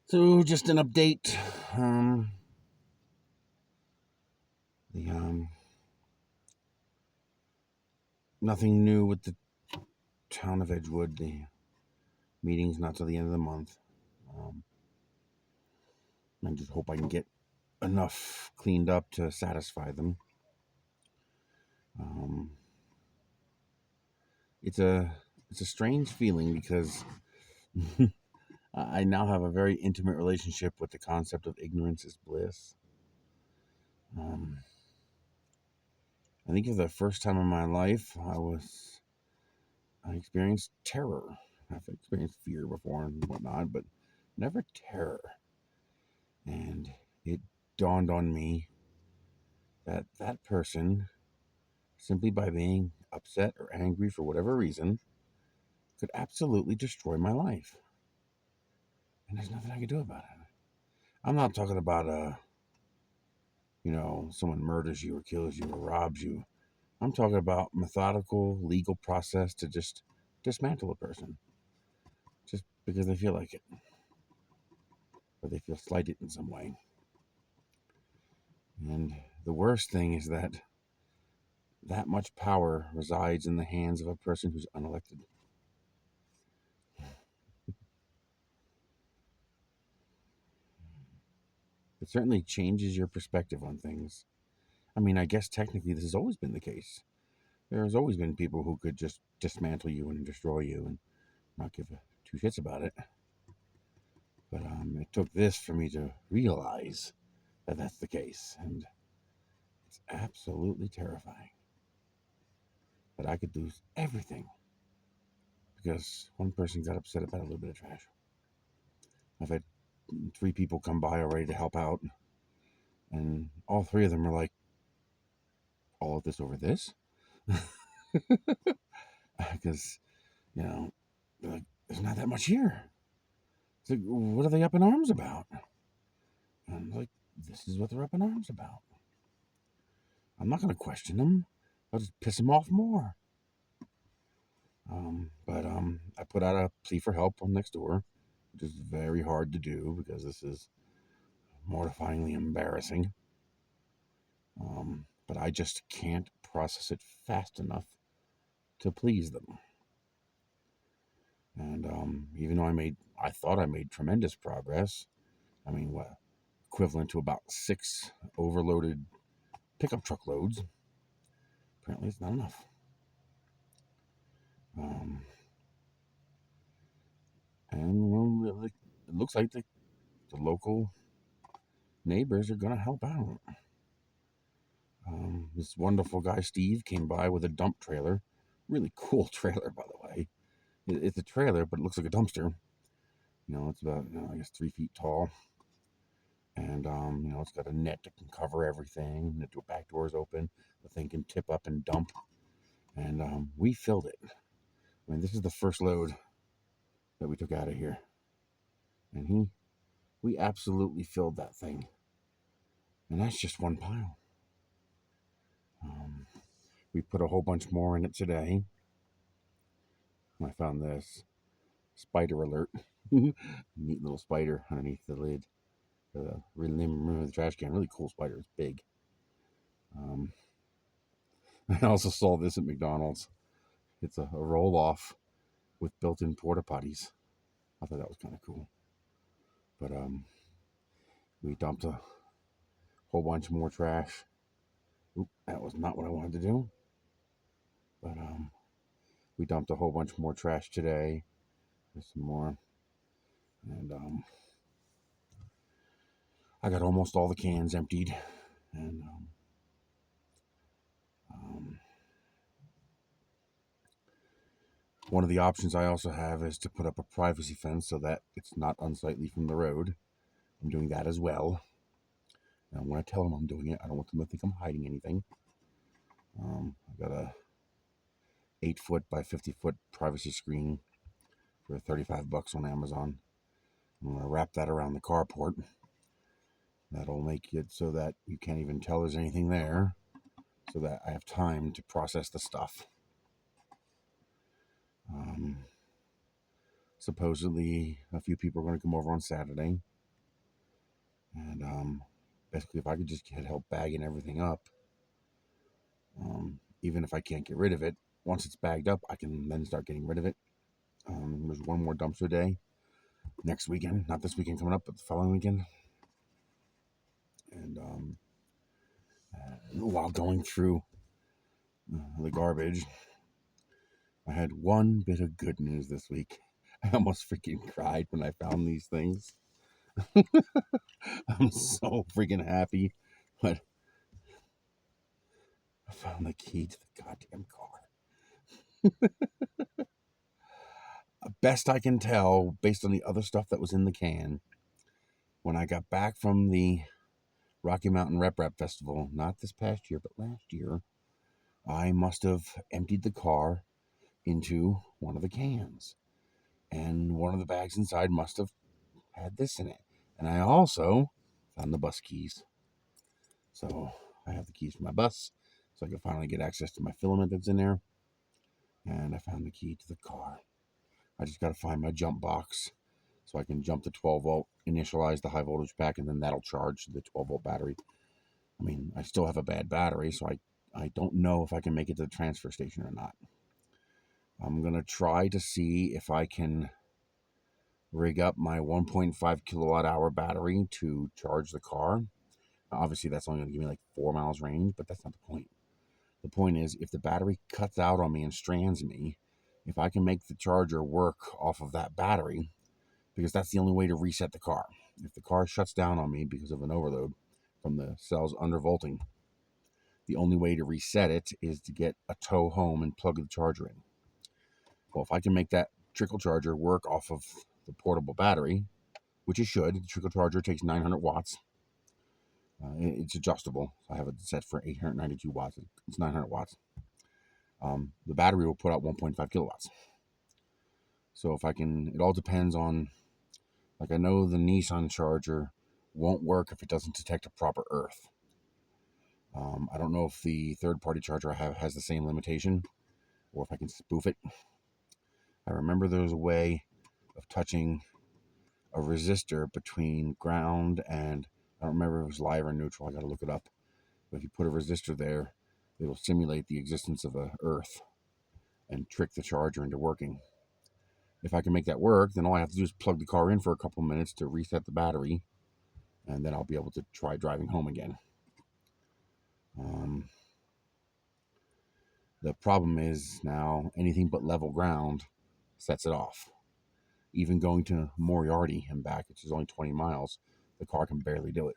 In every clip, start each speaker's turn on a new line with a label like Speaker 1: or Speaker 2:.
Speaker 1: So just an update. The Nothing new with the town of Edgewood. The meeting's not till the end of the month. I just hope I can get enough cleaned up to satisfy them. Um, it's a strange feeling because I now have a very intimate relationship with the concept of ignorance is bliss. Um, I think for the first time in my life, I experienced terror. I've experienced fear before and whatnot, but never terror. And it dawned on me that that person, simply by being upset or angry for whatever reason, could absolutely destroy my life. And there's nothing I could do about it. I'm not talking about someone murders you or kills you or robs you. I'm talking about methodical legal process to just dismantle a person just because they feel like it or they feel slighted in some way. And the worst thing is that that much power resides in the hands of a person who's unelected. It certainly changes your perspective on things. I mean, I guess technically this has always been the case. There's always been people who could just dismantle you and destroy you and not give two shits about it. But it took this for me to realize that that's the case, and it's absolutely terrifying. That I could lose everything because one person got upset about a little bit of trash. I've had three people come by already to help out, and all three of them are like, all of this over this? Because, they're like, there's not that much here. It's like, what are they up in arms about? And I'm like, this is what they're up in arms about. I'm not going to question them. I'll just piss them off more. But I put out a plea for help on Nextdoor, which is very hard to do because this is mortifyingly embarrassing. But I just can't process it fast enough to please them. And even though I thought I made tremendous progress. I mean, what, equivalent to about 6 overloaded pickup truck loads. Apparently, it's not enough. Um, and well, it looks like the local neighbors are going to help out. This wonderful guy Steve came by with a dump trailer, really cool trailer, by the way. It's a trailer, but it looks like a dumpster. It's about I guess 3 feet tall, and it's got a net that can cover everything. The back door is open. The thing can tip up and dump, and we filled it. I mean, this is the first load that we took out of here, and we absolutely filled that thing, and that's just one pile. Um, we put a whole bunch more in it today. I found this spider alert, neat little spider underneath the lid. Remember the trash can, really cool spider. It's big. Um, I also saw this at McDonald's. It's a roll off with built-in porta potties. I thought that was kind of cool. But we dumped a whole bunch more trash. Oop, that was not what I wanted to do. But we dumped a whole bunch more trash today. There's some more, and I got almost all the cans emptied. And um, one of the options I also have is to put up a privacy fence so that it's not unsightly from the road. I'm doing that as well. And when I tell them I'm doing it, I don't want them to think I'm hiding anything. I got a 8-foot by 50-foot privacy screen for $35 on Amazon. I'm gonna wrap that around the carport. That'll make it so that you can't even tell there's anything there, so that I have time to process the stuff. Supposedly, a few people are going to come over on Saturday. And basically, if I could just get help bagging everything up, even if I can't get rid of it, once it's bagged up, I can then start getting rid of it. There's one more dumpster day next weekend, not this weekend coming up, but the following weekend. And while going through the garbage, I had one bit of good news this week. I almost freaking cried when I found these things. I'm so freaking happy, but I found the key to the goddamn car. Best I can tell, based on the other stuff that was in the can, when I got back from the Rocky Mountain Rep Festival, not this past year, but last year, I must have emptied the car into one of the cans. And one of the bags inside must have had this in it. And I also found the bus keys. So I have the keys for my bus, so I can finally get access to my filament that's in there. And I found the key to the car. I just got to find my jump box so I can jump the 12 volt, initialize the high voltage pack, and then that'll charge the 12 volt battery. I mean, I still have a bad battery, so I don't know if I can make it to the transfer station or not. I'm going to try to see if I can rig up my 1.5 kilowatt hour battery to charge the car. Obviously, that's only going to give me like 4 miles range, but that's not the point. The point is, if the battery cuts out on me and strands me, if I can make the charger work off of that battery, because that's the only way to reset the car. If the car shuts down on me because of an overload from the cells undervolting, the only way to reset it is to get a tow home and plug the charger in. Well, if I can make that trickle charger work off of the portable battery, which it should, the trickle charger takes 900 watts. It's adjustable. I have it set for 892 watts. It's 900 watts. The battery will put out 1.5 kilowatts. So if I can, it all depends on, like I know the Nissan charger won't work if it doesn't detect a proper earth. I don't know if the third-party charger I have has the same limitation, or if I can spoof it. I remember there was a way of touching a resistor between ground and, I don't remember if it was live or neutral. I got to look it up. But if you put a resistor there, it'll simulate the existence of a earth and trick the charger into working. If I can make that work, then all I have to do is plug the car in for a couple minutes to reset the battery, and then I'll be able to try driving home again. The problem is now anything but level ground sets it off. Even going to Moriarty and back, which is only 20 miles, the car can barely do it.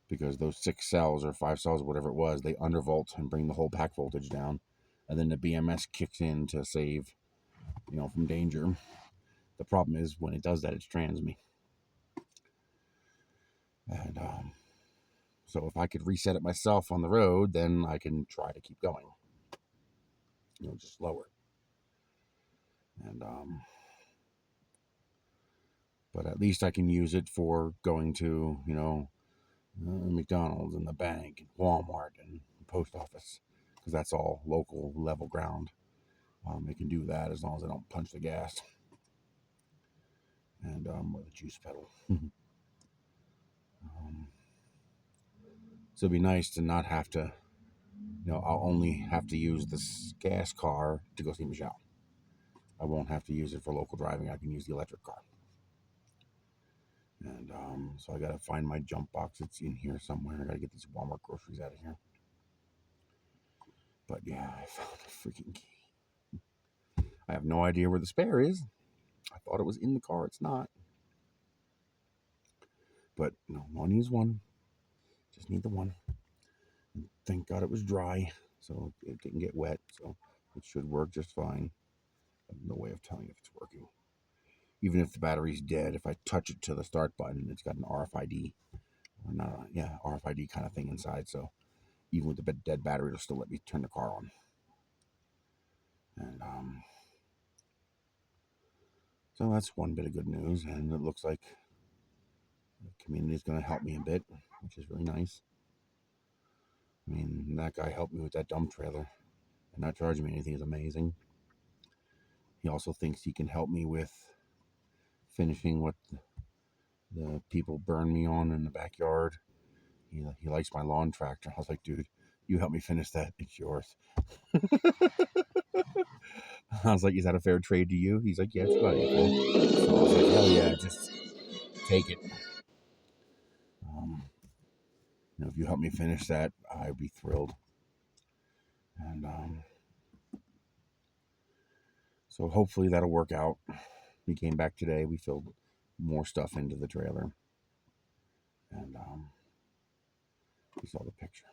Speaker 1: Because those 6 cells or 5 cells, whatever it was, they undervolt and bring the whole pack voltage down. And then the BMS kicks in to save, from danger. The problem is when it does that, it strands me. And so if I could reset it myself on the road, then I can try to keep going, just slower. And but at least I can use it for going to, McDonald's and the bank and Walmart and the post office, because that's all local level ground. It can do that as long as I don't punch the gas and or the juice pedal. So it'd be nice to not have to, I'll only have to use this gas car to go see Michelle. I won't have to use it for local driving. I can use the electric car. And so I got to find my jump box. It's in here somewhere. I got to get these Walmart groceries out of here. But yeah, I found a freaking key. I have no idea where the spare is. I thought it was in the car. It's not. But only use one. Just need the one. And thank God it was dry, so it didn't get wet. So it should work just fine. I have no way of telling if it's working. Even if the battery's dead, if I touch it to the start button, it's got an RFID, or not, RFID kind of thing inside. So even with the dead battery, it'll still let me turn the car on. And so that's one bit of good news, and it looks like the community is going to help me a bit, which is really nice. I mean, that guy helped me with that dump trailer, and not charging me anything is amazing. He also thinks he can help me with finishing what the people burn me on in the backyard. He likes my lawn tractor. I was like, dude, you help me finish that. It's yours. I was like, is that a fair trade to you? He's like, yeah, it's about equal. So I was like, hell yeah, just take it. If you help me finish that, I'd be thrilled. And so hopefully that'll work out. We came back today. We filled more stuff into the trailer. And you saw the picture.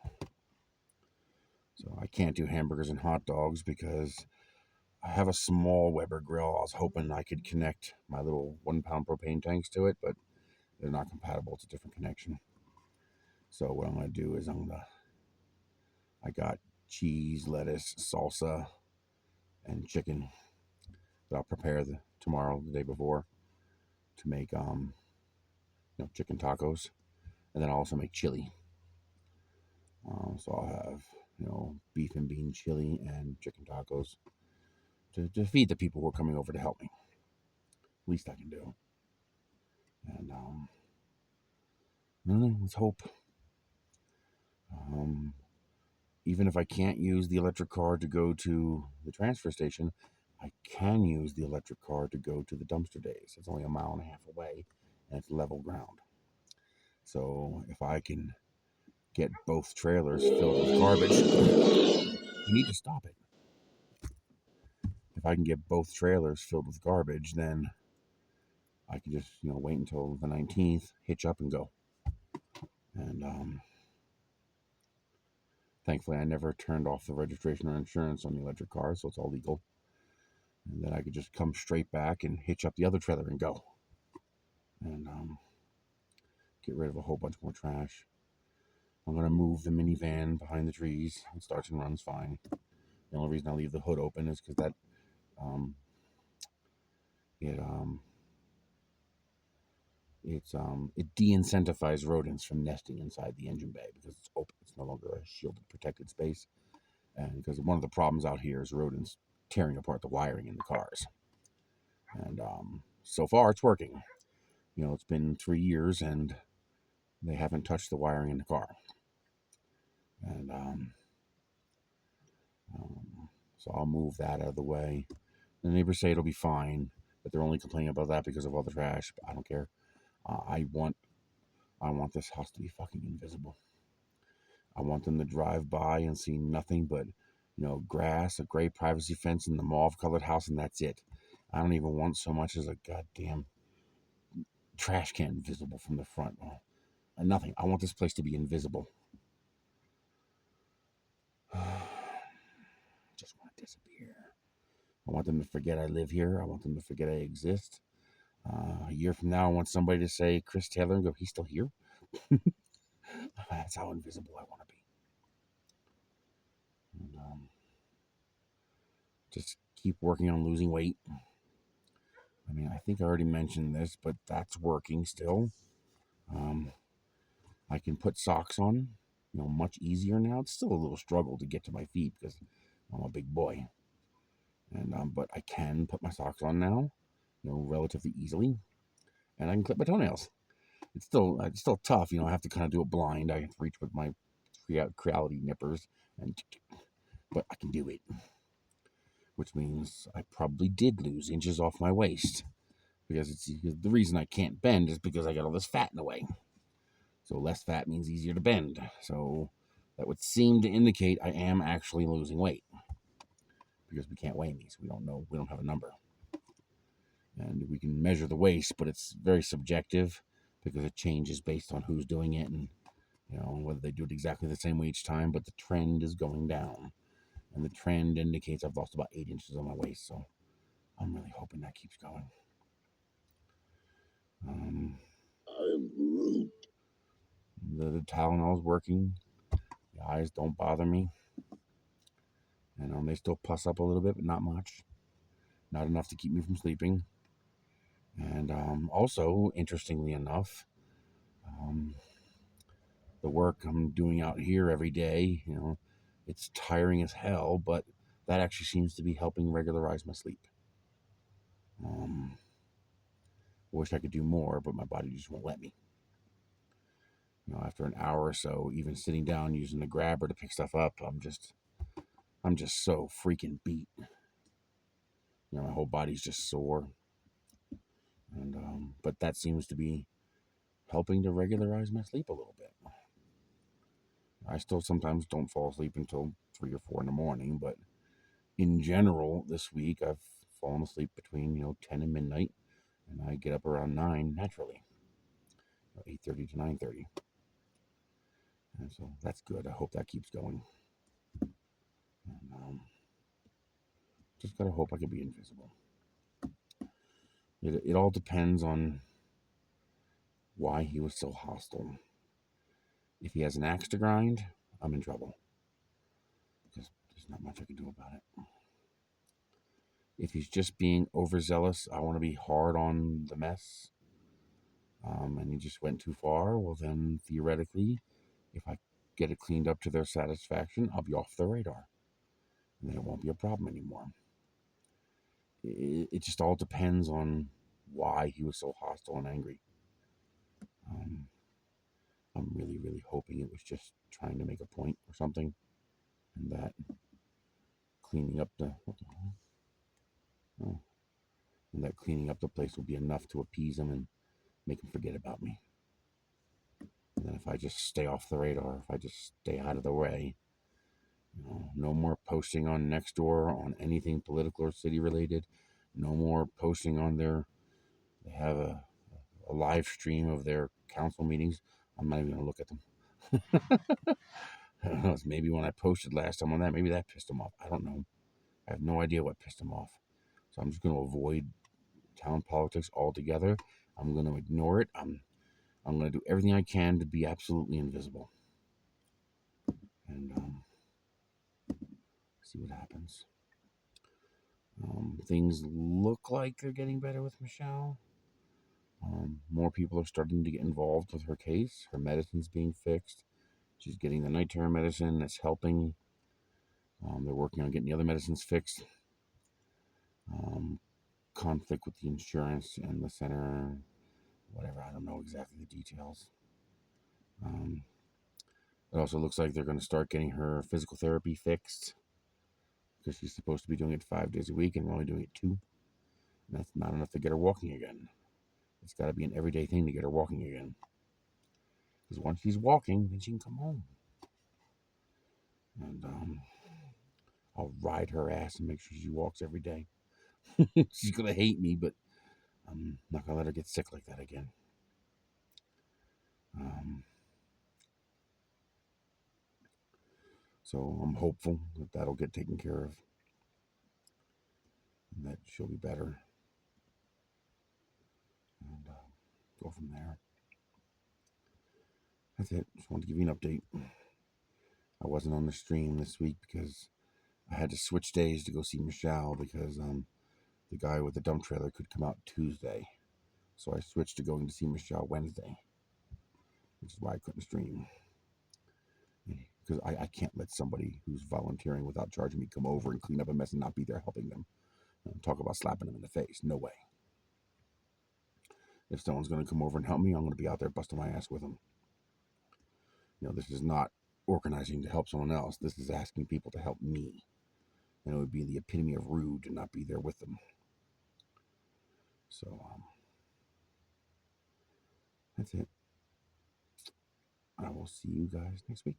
Speaker 1: So I can't do hamburgers and hot dogs because I have a small Weber grill. I was hoping I could connect my little 1 pound propane tanks to it, but they're not compatible. It's a different connection. So what I'm going to do is I got cheese, lettuce, salsa, and chicken that I'll prepare tomorrow, the day before, to make chicken tacos, and then I'll also make chili. So I'll have beef and bean chili and chicken tacos to feed the people who are coming over to help me. Least I can do. And I don't know, let's hope. Even if I can't use the electric car to go to the transfer station, I can use the electric car to go to the dumpster days. It's only 1.5 miles away, and it's level ground. So if I can get both trailers filled with garbage, you need to stop it. If I can get both trailers filled with garbage, then I can just wait until the 19th, hitch up, and go. And thankfully, I never turned off the registration or insurance on the electric car, so it's all legal. And then I could just come straight back and hitch up the other trailer and go. And get rid of a whole bunch more trash. I'm going to move the minivan behind the trees. It starts and runs fine. The only reason I leave the hood open is because that it de-incentivizes rodents from nesting inside the engine bay because it's open. It's no longer a shielded, protected space. And because one of the problems out here is rodents tearing apart the wiring in the cars. And so far, it's working. It's been 3 years and they haven't touched the wiring in the car. And so I'll move that out of the way. The neighbors say it'll be fine, but they're only complaining about that because of all the trash. But I don't care. I want this house to be fucking invisible. I want them to drive by and see nothing but, grass, a gray privacy fence, and the mauve-colored house, and that's it. I don't even want so much as a goddamn trash can visible from the front. Nothing. I want this place to be invisible. Just want to disappear. I want them to forget I live here. I want them to forget I exist. A year from now, I want somebody to say Chris Taylor and go, he's still here? That's how invisible I want to be. And, just keep working on losing weight. I mean, I think I already mentioned this, but that's working still. I can put socks on, much easier now. It's still a little struggle to get to my feet because I'm a big boy. And but I can put my socks on now, relatively easily, and I can clip my toenails. It's still tough, I have to kind of do it blind. I have to reach with my Creality nippers, but I can do it. Which means I probably did lose inches off my waist because the reason I can't bend is because I got all this fat in the way. So less fat means easier to bend. So that would seem to indicate I am actually losing weight because we can't weigh me, so we don't know. We don't have a number. And we can measure the waist, but it's very subjective because it changes based on who's doing it and whether they do it exactly the same way each time. But the trend is going down, and the trend indicates I've lost about 8 inches on my waist. So I'm really hoping that keeps going. The Tylenol is working. The eyes don't bother me. And they still pus up a little bit, but not much. Not enough to keep me from sleeping. And also, interestingly enough, the work I'm doing out here every day, it's tiring as hell, but that actually seems to be helping regularize my sleep. Wish I could do more, but my body just won't let me. After an hour or so, even sitting down using the grabber to pick stuff up, I'm just so freaking beat. My whole body's just sore, and but that seems to be helping to regularize my sleep a little bit. I still sometimes don't fall asleep until 3 or 4 in the morning, but in general, this week I've fallen asleep between 10 and midnight, and I get up around 9 naturally, 8:30 to 9:30, and so that's good. I hope that keeps going. And, just gotta hope I can be invisible. It all depends on why he was so hostile. If he has an axe to grind, I'm in trouble, because there's not much I can do about it. If he's just being overzealous, I want to be hard on the mess, and he just went too far, well then theoretically, if I get it cleaned up to their satisfaction, I'll be off the radar, and then it won't be a problem anymore. It just all depends on why he was so hostile and angry. I'm really, really hoping it was just trying to make a point or something, and that cleaning up the cleaning up the place will be enough to appease him and make him forget about me. And then if I just stay off the radar, if I just stay out of the way, no more posting on Nextdoor on anything political or city related. No more posting on they have a live stream of their council meetings. I'm not even going to look at them. I don't know, maybe when I posted last time on that, maybe that pissed them off. I don't know. I have no idea what pissed them off. So I'm just going to avoid town politics altogether. I'm going to ignore it. I'm going to do everything I can to be absolutely invisible. And see what happens. Things look like they're getting better with Michelle. More people are starting to get involved with her case. Her medicine's being fixed. She's getting the night terror medicine that's helping. They're working on getting the other medicines fixed. Conflict with the insurance and the center, whatever. I don't know exactly the details. It also looks like they're going to start getting her physical therapy fixed, because she's supposed to be doing it 5 days a week and we're only doing it 2. And that's not enough to get her walking again. It's got to be an everyday thing to get her walking again. Because once she's walking, then she can come home. And I'll ride her ass and make sure she walks every day. She's going to hate me, but I'm not going to let her get sick like that again. So I'm hopeful that that'll get taken care of, and that she'll be better, and go from there. That's it. Just wanted to give you an update. I wasn't on the stream this week because I had to switch days to go see Michelle, because the guy with the dump trailer could come out Tuesday. So I switched to going to see Michelle Wednesday, which is why I couldn't stream. Because I can't let somebody who's volunteering without charging me come over and clean up a mess and not be there helping them. Talk about slapping them in the face. No way. If someone's going to come over and help me, I'm going to be out there busting my ass with them. This is not organizing to help someone else. This is asking people to help me. And it would be the epitome of rude to not be there with them. So, that's it. I will see you guys next week.